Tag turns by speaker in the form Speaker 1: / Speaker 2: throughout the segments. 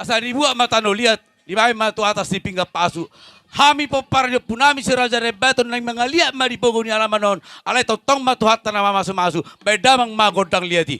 Speaker 1: Asa dibuat mata no lihat. Di bawah matu atas di pinggir pasu. Hami po para punami si Raja Rebeton ng mga liat maripogo ni alamanon. Alay totong matuhat na masu-masu. Beda mang magodang liati.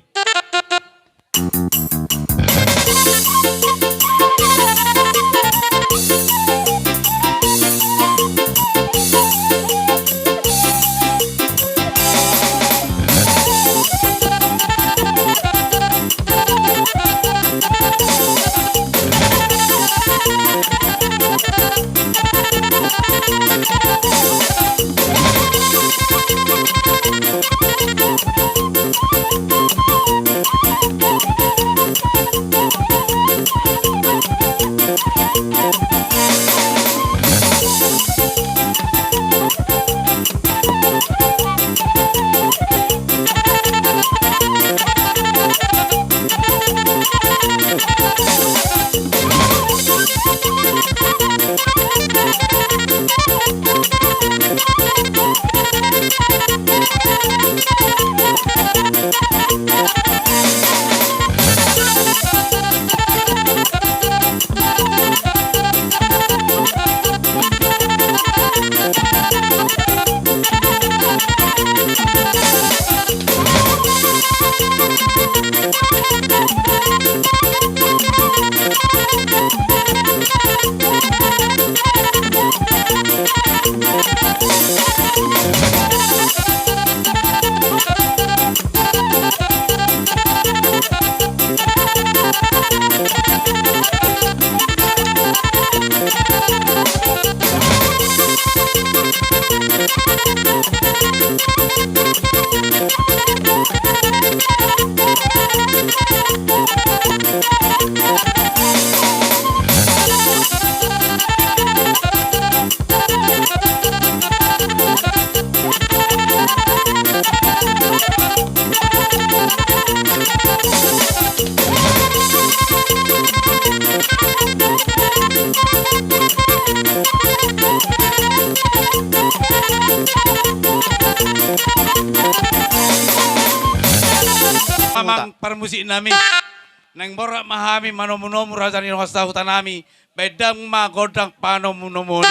Speaker 1: Mamang permusik nami nang borak mahami manomunomu raja ni hosta hutanami bedang magodang panomunomoni.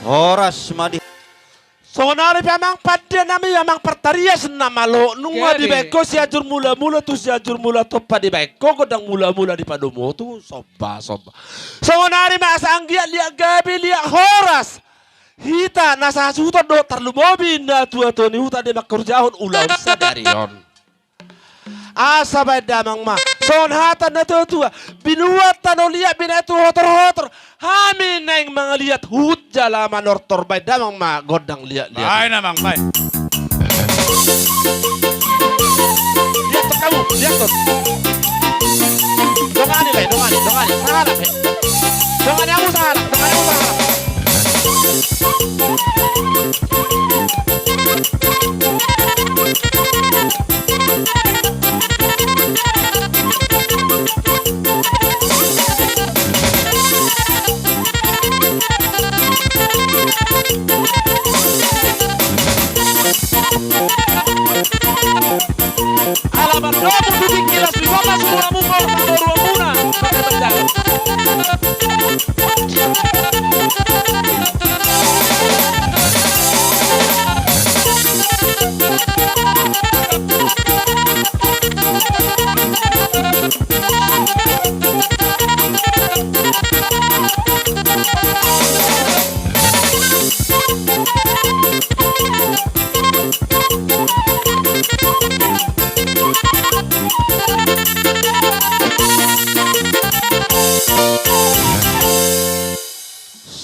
Speaker 2: Horas madi.
Speaker 3: Sonari memang pada nami memang pertarias nama lo nunga di beko si ajur mula-mula tu si ajur mula tu pada beko godang mula-mula di padumo tu soba. Sonari masa anggia liak gabi liak horas. Hita nasa suta do terlumobi na tua ni huta de makurjahun ulau sadarion. Asa beda mang ma son hata na tua binuat tano liak binatu hotor hami neng mga liat hut jalaman ortor beda mang ma godang liat
Speaker 1: Ay namang bay.
Speaker 3: liat to kamu liat to dongani saharap he dongani aku saharap alamat kamu bikin kilas di bawah suramu kau baru muna pakai benjang.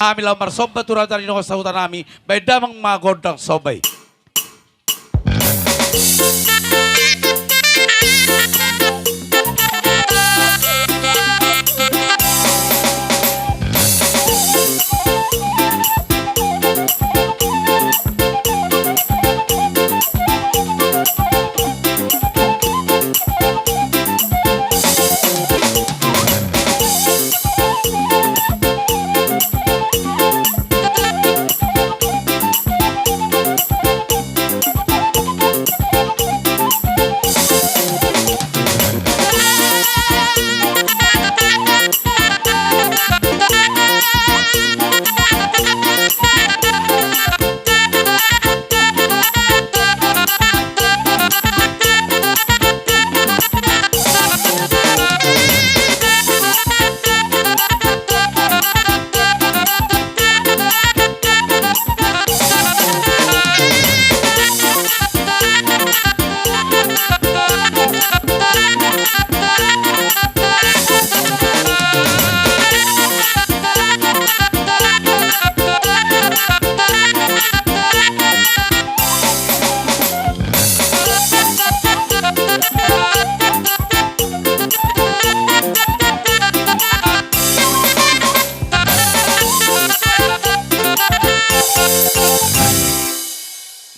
Speaker 1: Kami lang marsoba turang tari no sa hutan nami, beda mang magodang sobay.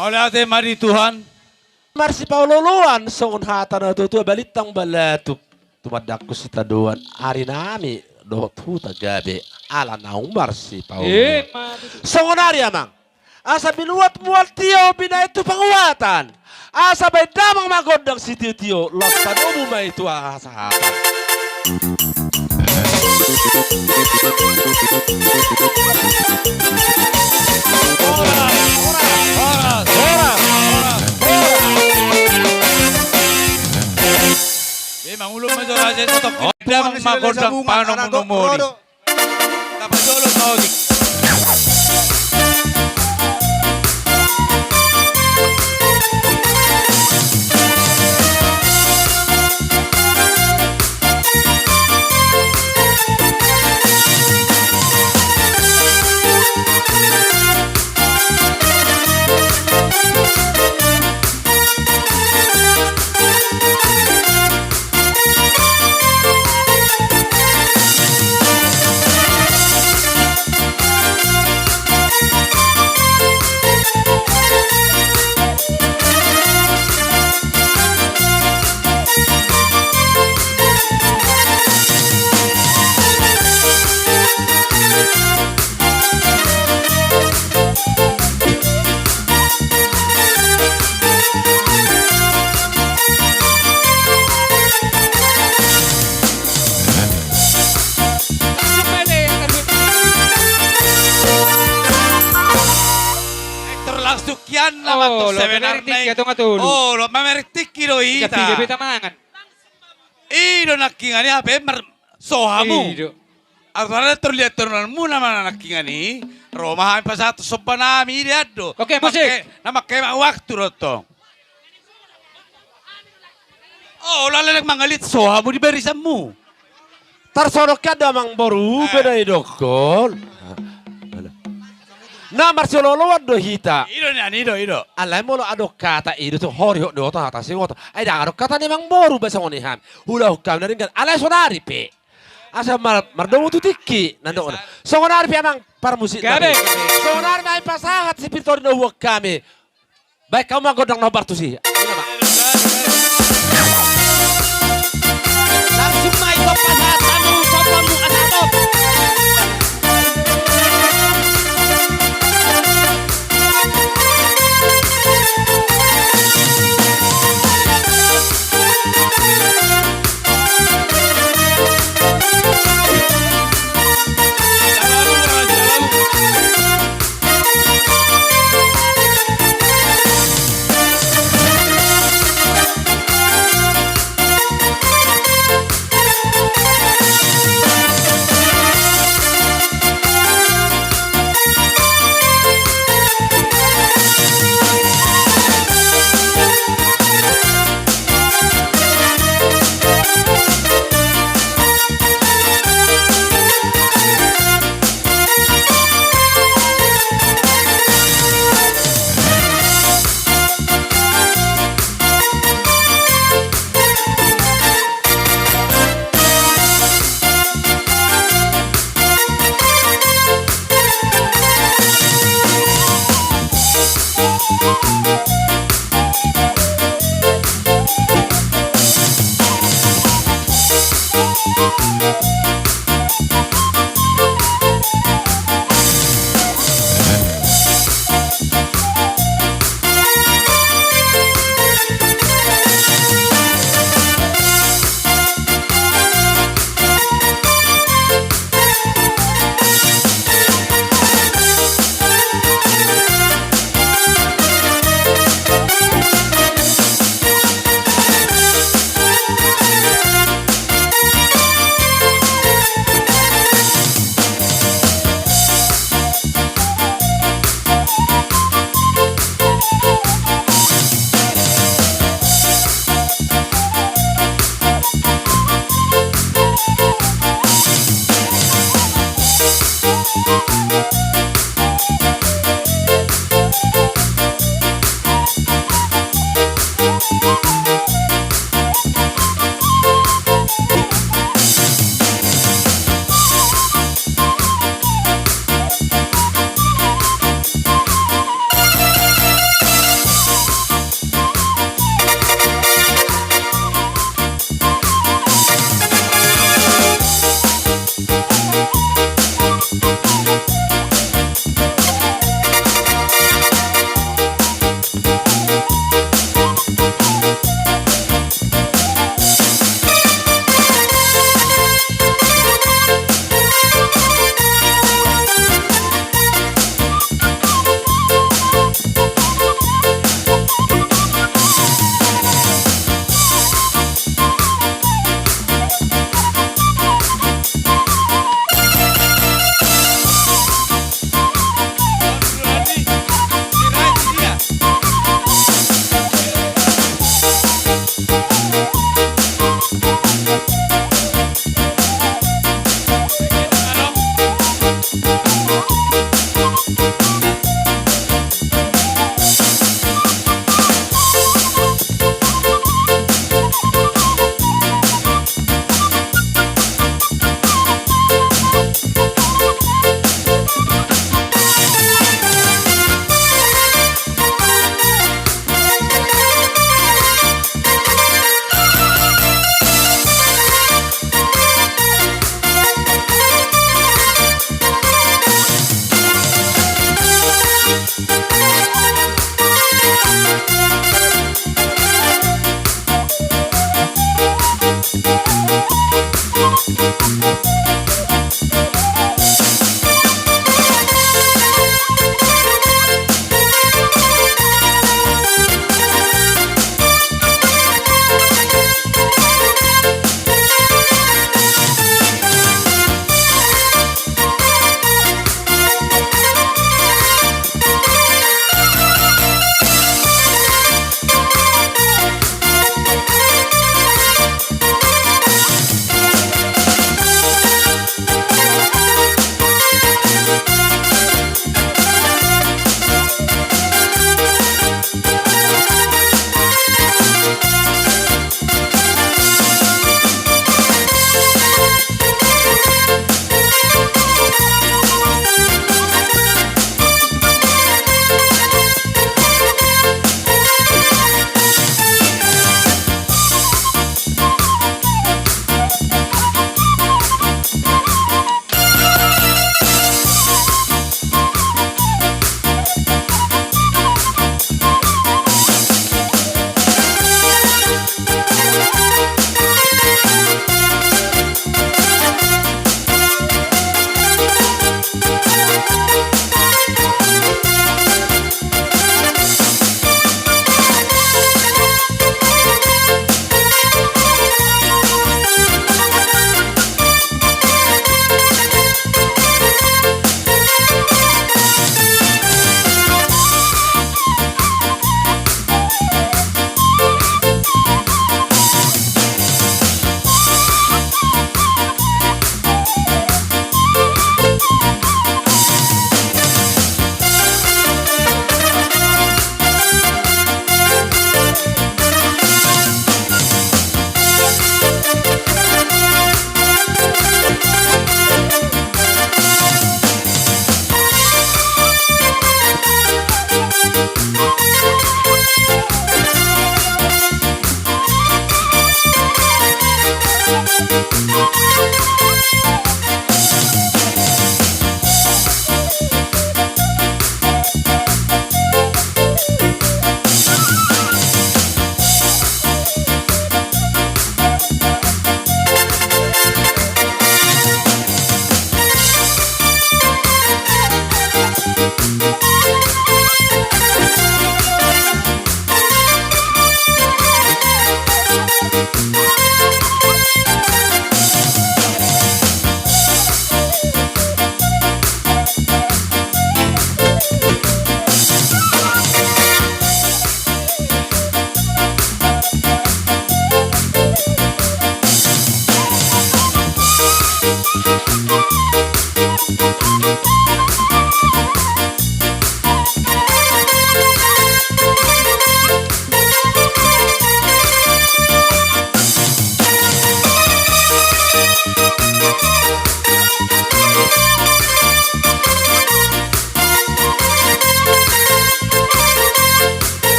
Speaker 1: Maulate mari Tuhan.
Speaker 3: Marsi Paululuan songon hata na tutu balitang balatuk. Tumadak ko sa taduan. Ari nami dohot huta gabi. Ala na marsi Paululuan. Songon ari amang. Asa binuat mual tiyo bina itu penguatan. Asa bay damang magodang si tiyo. Los padomu ma itu asa hata.
Speaker 1: Mangulong mo doon aja ito. Beda mang magodang paano mo numuni. Tapos dolo maudi. Sukyan naman to seminar na oh lo mameritik kilo ita
Speaker 2: beta mangan
Speaker 1: ino nakingani ape sohamu artara terlihat turun muna mana nakingani Roma hampir satu sopanami lihat do
Speaker 2: oke musik
Speaker 1: nama kayak waktu roto oh lalu mangalit sohamu di barisanmu
Speaker 3: Tarsorok kada mang boru beda idokol. Na marciololo waddo hita.
Speaker 1: Ido.
Speaker 3: Alay mo lo adok kata ido to hori hok do to hata singoto. Ay da adok kata ni mang boru besa ngoni ham. Hula hukam na ringan. Alay sonari pe. Asa mardomo tu tikki nando ona. Songonari pe mang parmusit.
Speaker 2: Gabe.
Speaker 3: Songonari may pasahat si pintor no huwag kami. Baik kamu magodang no bartu si. Langsung may to pasahat kami sopan mu asatot. Bye.